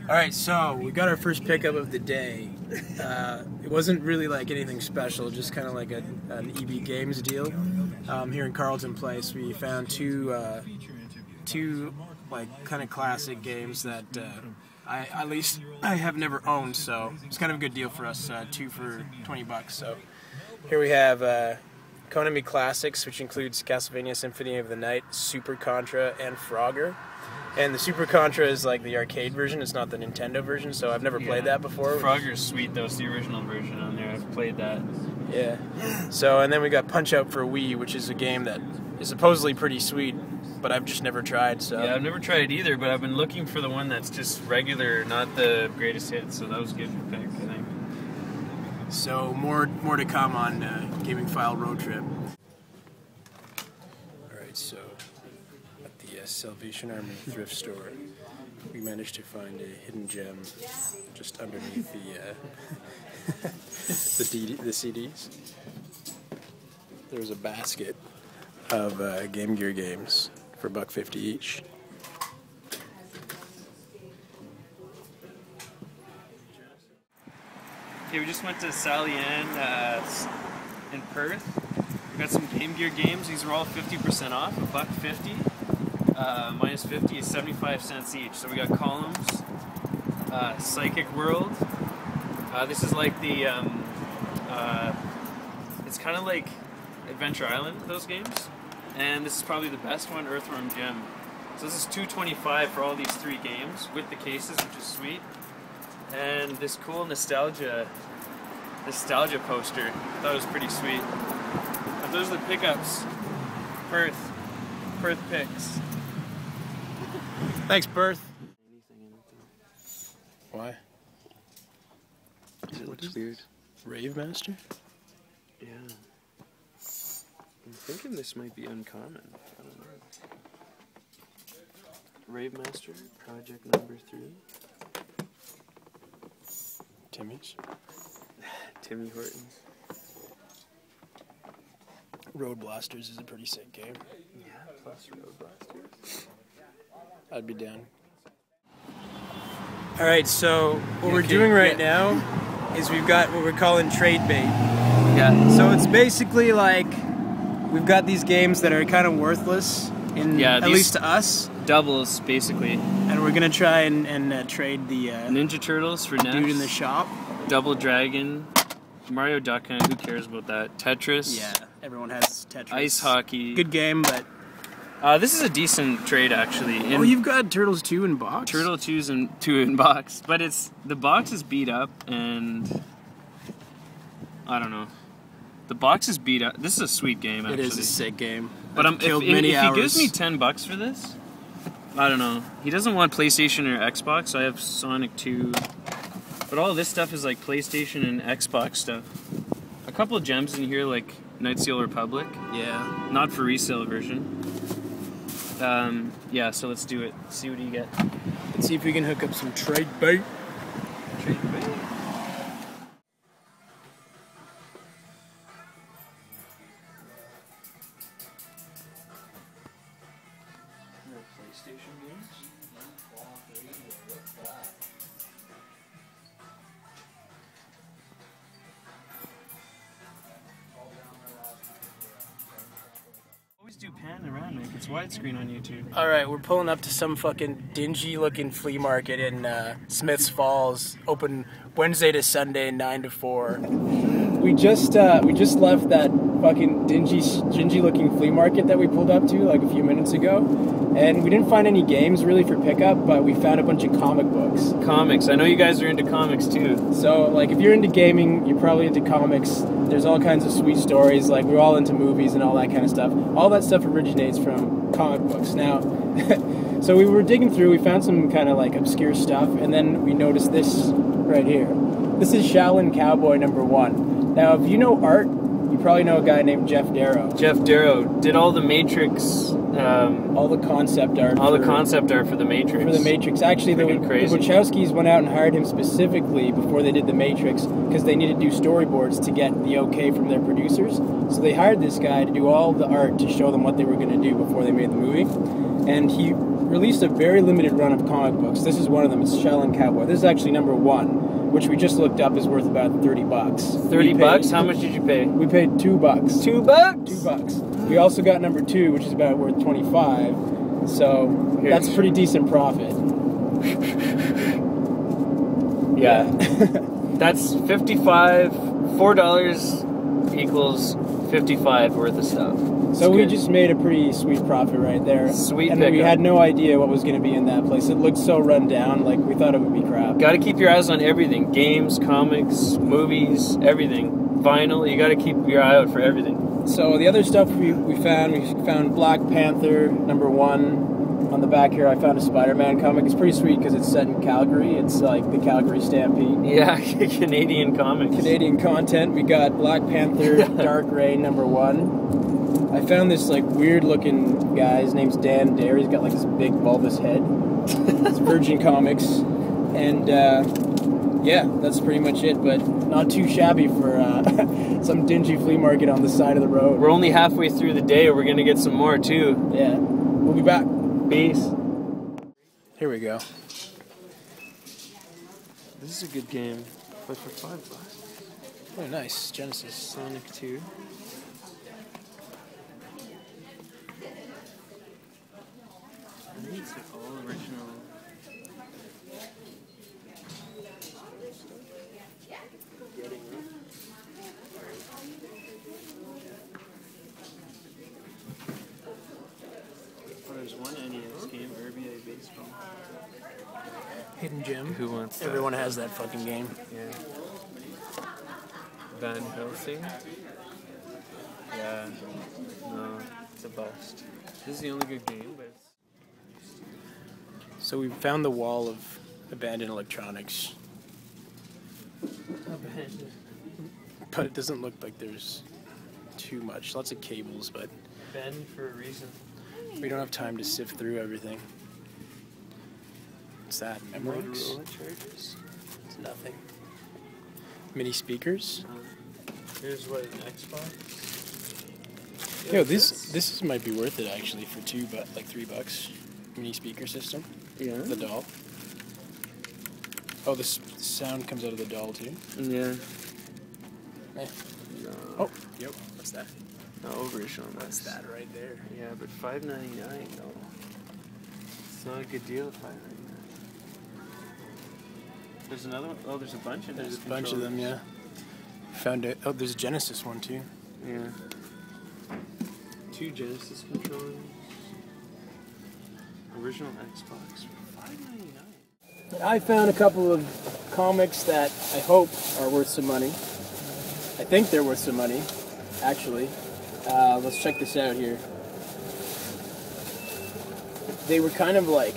Alright, so we got our first pickup of the day. It wasn't really like anything special, just kind of like an EB Games deal. Here in Carlton Place, we found two like kind of classic games that I have never owned, so it's kind of a good deal for us. Two for $20. So here we have Konami Classics, which includes Castlevania Symphony of the Night, Super Contra, and Frogger. And the Super Contra is like the arcade version, it's not the Nintendo version, so I've never played that before. Frogger's sweet though, it's the original version on there, I've played that. Yeah. So, and then we got Punch-Out for Wii, which is a game that is supposedly pretty sweet, but I've just never tried, so... Yeah, I've never tried it either, but I've been looking for the one that's just regular, not the greatest hits, so that was a good pick, I think. So, more to come on Gamingphile Road Trip. Alright, so... Salvation Army thrift store, we managed to find a hidden gem just underneath the CDs. There was a basket of Game Gear games for $1.50 each. Okay, we just went to Sally Ann in Perth. We got some Game Gear games. These are all 50% off, $1.50. Minus 50 is 75 cents each. So we got Columns, Psychic World. This is like the, it's kind of like Adventure Island, those games. And this is probably the best one, Earthworm Jim. So this is $2.25 for all these three games with the cases, which is sweet. And this cool nostalgia poster, I thought it was pretty sweet. But those are the pickups. Perth picks. Thanks, Perth. Why? It looks weird. Rave Master? Yeah. I'm thinking this might be uncommon. I don't know. Rave Master, project number 3. Timmy's? Timmy Hortons. Road Blasters is a pretty sick game. Yeah, plus Road Blasters. I'd be down. Alright, so what we're doing right now is we've got what we're calling trade bait. Yeah. So it's basically like we've got these games that are kind of worthless, at least to us. Doubles, basically. And we're going to try and trade the Ninja Turtles for NES. Dude in the Shop. Double Dragon. Mario Duck Hunt, who cares about that? Tetris. Yeah, everyone has Tetris. Ice Hockey. Good game, but... this is a decent trade, actually. Oh, you've got Turtles 2 in box? Turtle 2's in 2 in box. But the box is beat up, and... I don't know. The box is beat up. This is a sweet game, actually. It is a sick game. But if he gives me $10 for this, I don't know. He doesn't want PlayStation or Xbox, so I have Sonic 2... But all this stuff is like PlayStation and Xbox stuff. A couple of gems in here, like Knights of the Old Republic. Yeah. Not for resale version. Yeah, so let's do it. See what you get. Let's see if we can hook up some trade bait. Trade bait. PlayStation games. Always do pan around, Nick. It's widescreen on YouTube. Alright, we're pulling up to some fucking dingy looking flea market in Smiths Falls, open Wednesday to Sunday, 9 to 4. We just left that fucking dingy looking flea market that we pulled up to like a few minutes ago, and we didn't find any games really for pickup, but we found a bunch of comic books. Comics. I know you guys are into comics too. So like if you're into gaming, you're probably into comics. There's all kinds of sweet stories, like we're all into movies and all that kind of stuff. All that stuff originates from comic books. Now, so we were digging through, we found some kind of like obscure stuff, and then we noticed this right here. This is Shaolin Cowboy #1. Now, if you know art, you probably know a guy named Jeff Darrow. Jeff Darrow did all the Matrix. All the concept art. The concept art for the Matrix. For the Matrix. Actually, the Wachowskis went out and hired him specifically before they did the Matrix because they needed to do storyboards to get the okay from their producers. So they hired this guy to do all the art to show them what they were going to do before they made the movie. And he released a very limited run of comic books. This is one of them. It's Shell and Cowboy. This is actually number 1, which we just looked up is worth about $30. 30 bucks? How much did you pay? We paid $2. $2? $2. We also got number 2, which is about worth $25. So that's a pretty decent profit. Yeah. That's $4 equals 55 worth of stuff. So we just made a pretty sweet profit right there. Sweet And pickup. we had no idea what was going to be in that place. It looked so run down, like we thought it would be crap. Got to keep your eyes on everything. Games, comics, movies, everything. Vinyl, you got to keep your eye out for everything. So the other stuff we found Black Panther, number 1. On the back here I found a Spider-Man comic. It's pretty sweet because it's set in Calgary. It's like the Calgary Stampede. Yeah, Canadian comics. Canadian content. We got Black Panther, Dark Reign, number 1. I found this like weird looking guy. His name's Dan Dare. He's got like this big bulbous head. It's Virgin Comics. And yeah, that's pretty much it, but not too shabby for some dingy flea market on the side of the road. We're only halfway through the day. We're going to get some more too. Yeah. We'll be back. Peace. Here we go. This is a good game, but for $5. Oh, nice. Genesis. Sonic 2. I think it's all original. Oh, there's one NES game, RBI Baseball. Hidden Gem. Who wants that? Everyone has that fucking game. Yeah. Van Helsing? Yeah. No, it's a bust. This is the only good game, but it's... So we found the wall of abandoned electronics. Abandoned. But it doesn't look like there's too much. Lots of cables, but Abandoned for a reason. we don't have time to sift through everything. What's that? Memorex? Motorola chargers? It's nothing. Mini speakers? Here's what, an Xbox? Yo, this might be worth it actually for like $3. Mini speaker system. Yeah. The doll. Oh, the sound comes out of the doll too. Yeah. Eh. No. Oh, yep. What's that? No overish on What's this. that right there? Yeah, but $5.99 though. It's not a good deal at $5.99. There's another one. Oh, there's a bunch of them. There's a bunch of them, yeah. Found it. Oh, there's a Genesis one too. Yeah. 2 Genesis controllers. Original Xbox for $5.99. I found a couple of comics that I hope are worth some money. I think they're worth some money, actually. Let's check this out here. They were kind of like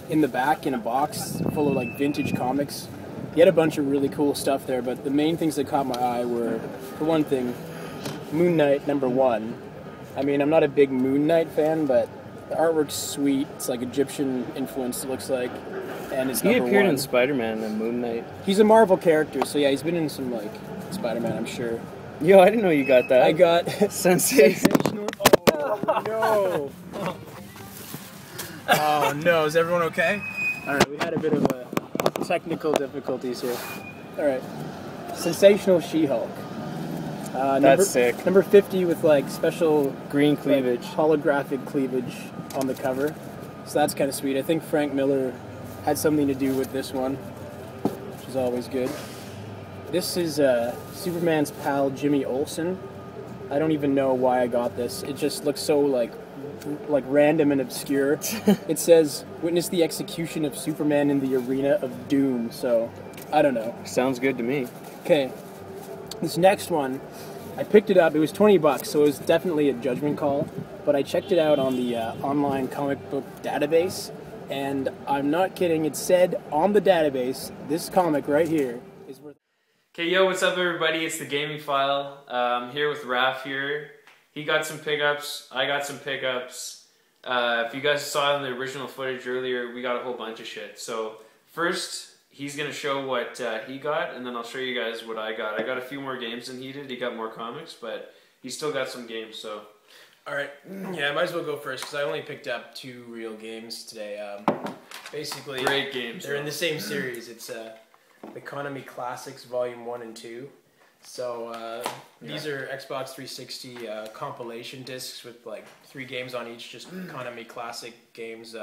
in the back in a box full of like vintage comics. He had a bunch of really cool stuff there, but the main things that caught my eye were, for one thing, Moon Knight number 1. I mean, I'm not a big Moon Knight fan, but the artwork's sweet. It's like Egyptian influence, it looks like. And it's He number appeared 1. in Spider-Man and Moon Knight. He's a Marvel character, so yeah, he's been in some like Spider-Man, I'm sure. Yo, I didn't know you got that. I got Sensational. Oh no! Oh no! Is everyone okay? All right, we had a bit of a technical difficulties here. All right, Sensational She-Hulk. That's sick. Number 50 with like special Green cleavage. like, holographic cleavage on the cover. So that's kind of sweet. I think Frank Miller had something to do with this one, which is always good. This is Superman's pal Jimmy Olsen. I don't even know why I got this. It just looks so like random and obscure. It says, "Witness the execution of Superman in the arena of doom." So, I don't know. Sounds good to me. Okay, this next one, I picked it up. It was $20, so it was definitely a judgment call. But I checked it out on the online comic book database, and I'm not kidding. It said on the database, this comic right here is worth. Okay, yo, what's up, everybody? It's the Gamingphile. I'm here with Raph here. He got some pickups. I got some pickups. If you guys saw in the original footage earlier, we got a whole bunch of shit. So first he's gonna show what he got, and then I'll show you guys what I got. I got a few more games than he did. He got more comics, but he still got some games. So, all right, yeah, I might as well go first because I only picked up 2 real games today. Basically, great games. They're in the same series. It's the Konami Classics Volume 1 and 2. So these are Xbox 360 compilation discs with like 3 games on each, just Konami classic games.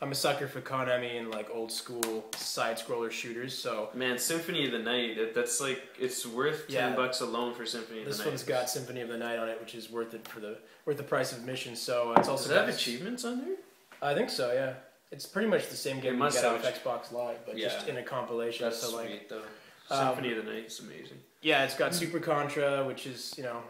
I'm a sucker for Konami and like old school side scroller shooters. So man, Symphony of the Night, that's like it's worth $10 alone for Symphony of the Night. This one's got Symphony of the Night on it, which is worth it for the price of admission. So it's also does it have achievements on there? I think so. Yeah, it's pretty much the same game you get off Xbox Live, but just in a compilation. That's so sweet like, though. Symphony of the Night is amazing. Yeah, it's got Super Contra, which is, you know,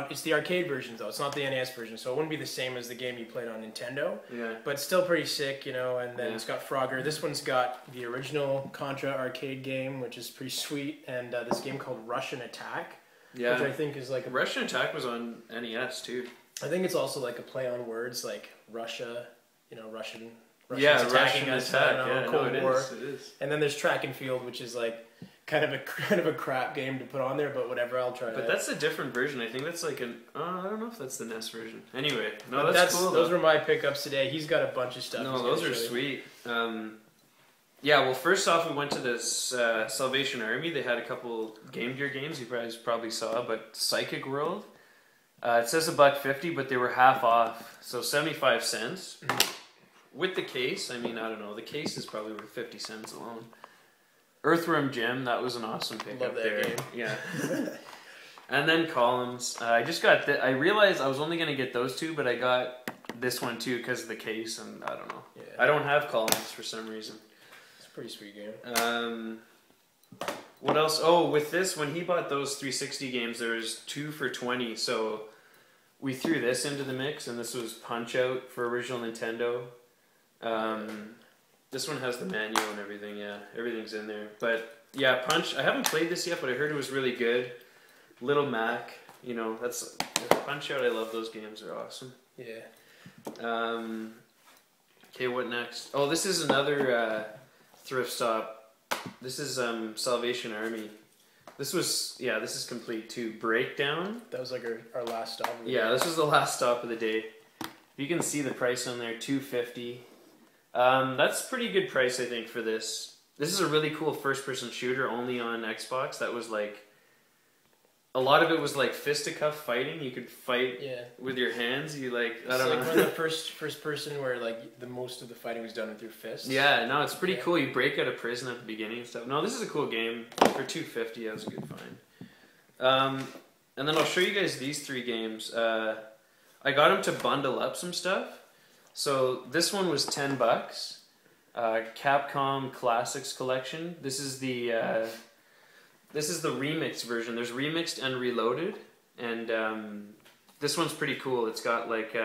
it's the arcade version though. It's not the NES version, so it wouldn't be the same as the game you played on Nintendo. Yeah. But it's still pretty sick, you know. And then it's got Frogger. This one's got the original Contra arcade game, which is pretty sweet, and this game called Russian Attack. Yeah. Which I think is like Russian Attack was on NES too. I think it's also like a play on words, like Russia, you know, Russians attacking us, Cold War. It is. And then there's Track and Field, which is like kind of a crap game to put on there, but whatever, I'll try it. But that's a different version. I think that's like I don't know if that's the NES version. Anyway, no, that's cool. Those were my pickups today. He's got a bunch of stuff. No, those are sweet. Yeah, well, first off, we went to this Salvation Army. They had a couple Game Gear games you guys probably saw, but Psychic World. It says $1.50, but they were half off, so 75 cents. With the case, I mean, I don't know. The case is probably worth 50 cents alone. Earthworm Jim, that was an awesome pickup there. Game. Yeah. And then Columns. I just got I realized I was only going to get those 2, but I got this one too because of the case, and I don't know. Yeah. I don't have Columns for some reason. It's a pretty sweet game. What else? Oh, with this, when he bought those 360 games, there was 2 for $20, so we threw this into the mix, and this was Punch-Out for original Nintendo. This one has the manual and everything, yeah. Everything's in there. But, yeah, Punch, I haven't played this yet, but I heard it was really good. Little Mac, you know, that's... Punch-Out, I love those games. They're awesome. Yeah. Okay, what next? Oh, this is another thrift stop. This is Salvation Army. This is complete too. Breakdown. That was like our last stop of the day. Yeah, this was the last stop of the day. You can see the price on there, $2.50. That's a pretty good price, I think, for this. This is a really cool first-person shooter, only on Xbox. That was like, a lot of it was like fisticuff fighting. You could fight with your hands. You like, I don't know. It's like one of the first person where like the most of the fighting was done with your fists. Yeah, no, it's pretty cool. You break out of prison at the beginning and stuff. No, this is a cool game. For $2.50, that was a good find. And then I'll show you guys these 3 games. I got them to bundle up some stuff. So this one was $10. Capcom Classics Collection. This is the remixed version. There's remixed and reloaded, and this one's pretty cool. It's got like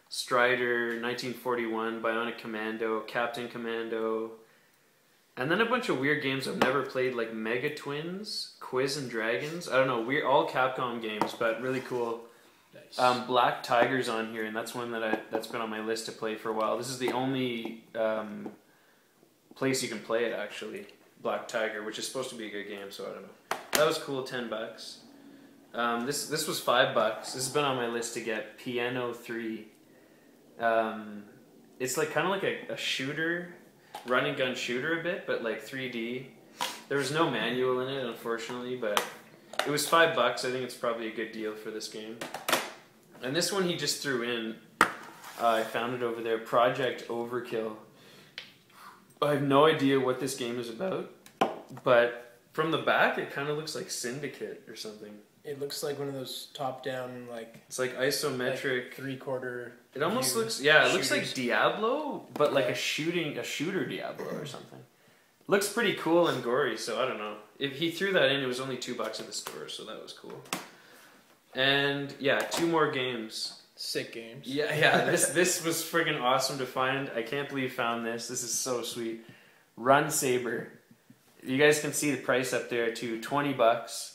Strider, 1941, Bionic Commando, Captain Commando, and then a bunch of weird games I've never played, like Mega Twins, Quiz and Dragons. I don't know, weird, all Capcom games, but really cool. Nice. Black Tiger's on here, and that's one that's been on my list to play for a while. This is the only place you can play it, actually. Black Tiger, which is supposed to be a good game, so I don't know. That was cool, $10. This was $5. This has been on my list to get. Piano 3. It's like kind of like a shooter, run and gun shooter a bit, but like 3D. There was no manual in it, unfortunately, but it was $5. I think it's probably a good deal for this game. And this one he just threw in. I found it over there. Project Overkill. I have no idea what this game is about, but from the back it kind of looks like Syndicate or something. It looks like one of those top-down, like... It's like isometric... Like three-quarter... It almost looks... Yeah, it looks like Diablo, but like a shooter Diablo or something. Looks pretty cool and gory, so I don't know. If he threw that in, it was only $2 at the store, so that was cool. And, yeah, 2 more games. Sick games. Yeah. This was friggin' awesome to find. I can't believe I found this. This is so sweet. Run Saber. You guys can see the price up there too. $20.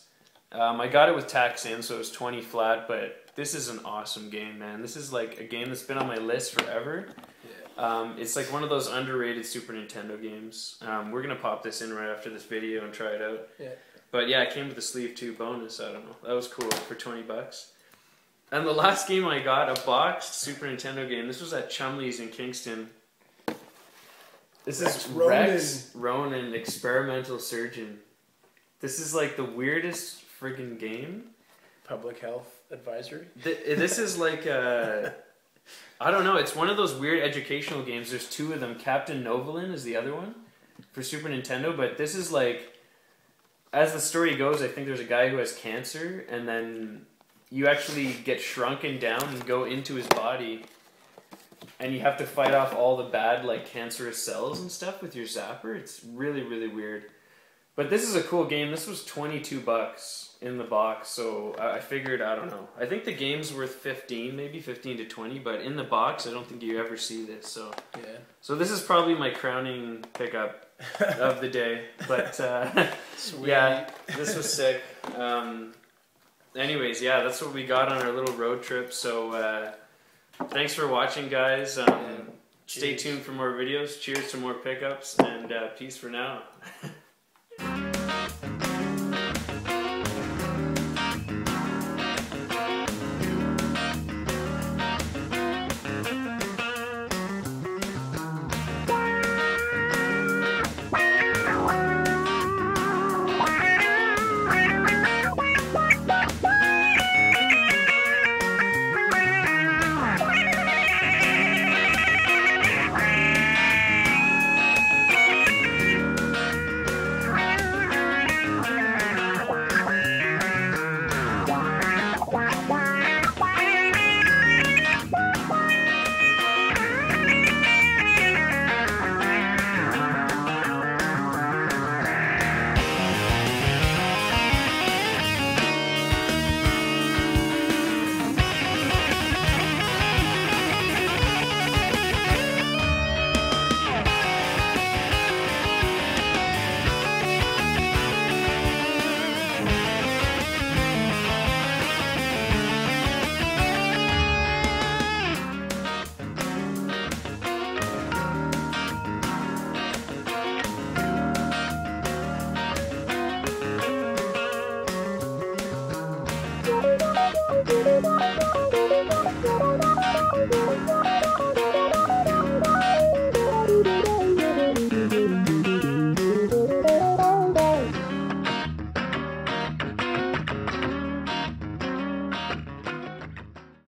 I got it with tax in, so it was 20 flat. But this is an awesome game, man. This is like a game that's been on my list forever. It's like one of those underrated Super Nintendo games. We're gonna pop this in right after this video and try it out. Yeah. But yeah, it came with the sleeve too. Bonus. I don't know. That was cool for $20. And the last game I got, a boxed Super Nintendo game. This was at Chumley's in Kingston. This is Rex Ronan, Experimental Surgeon. This is like the weirdest friggin' game. Public health advisory. This is like I don't know. It's one of those weird educational games. There's two of them. Captain Novolin is the other one for Super Nintendo. But this is like, as the story goes, I think there's a guy who has cancer, and then you actually get shrunken down and go into his body, and you have to fight off all the bad like cancerous cells and stuff with your zapper. It's really, really weird. But this is a cool game. This was $22 in the box, so I figured, I don't know. I think the game's worth 15, maybe 15 to 20, but in the box, I don't think you ever see this. So yeah. So this is probably my crowning pickup of the day. But yeah, this was sick. Anyways, yeah, that's what we got on our little road trip. So thanks for watching, guys. Stay tuned for more videos. Cheers to more pickups, and peace for now.